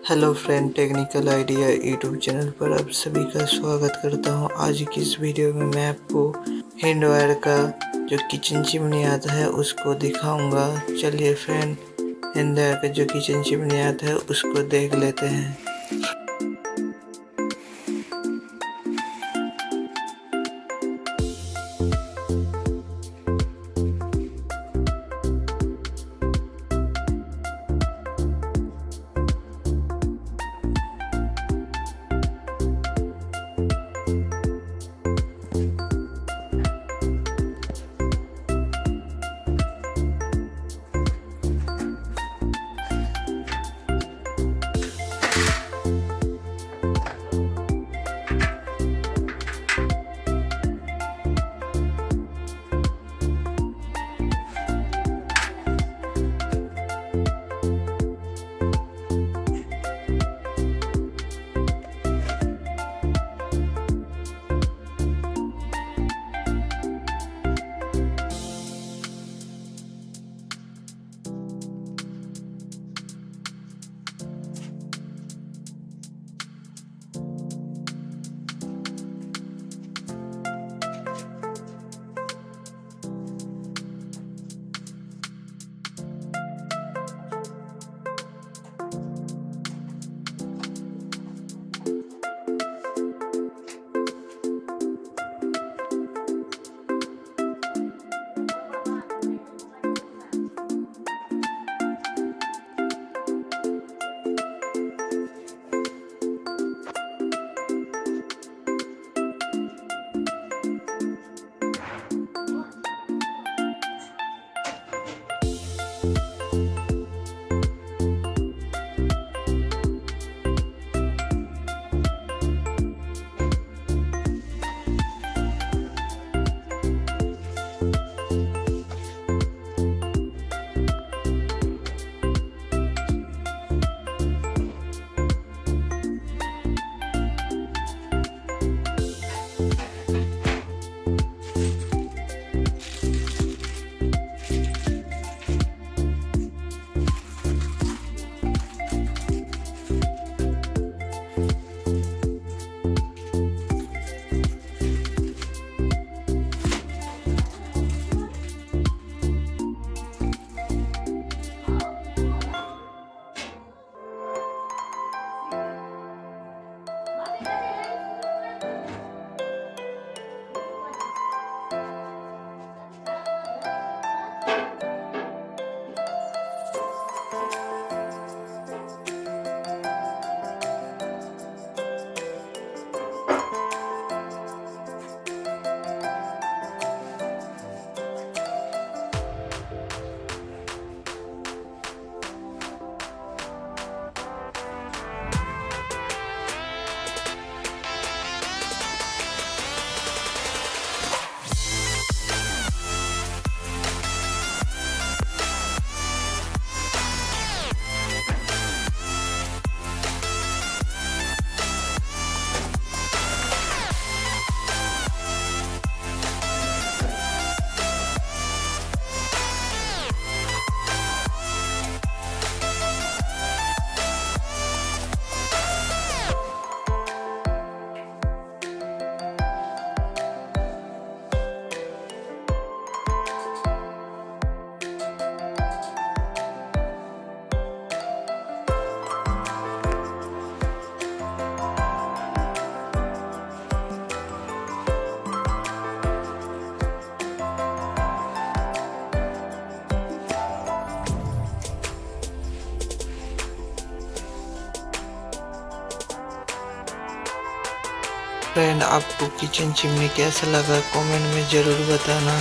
Hello friend, technical idea YouTube channel पर आप सभी का स्वागत करता हूं। आज की इस वीडियो में मैं आपको हिंडवेयर का जो किचन चिमनी आता है उसको दिखाऊंगा। चलिए फ्रेंड, हिंडवेयर का जो किचन चिमनी आता है उसको देख लेते हैं। फ्रेंड, आपको किचन चिमनी कैसा लगा कमेंट में ज़रूर बताना।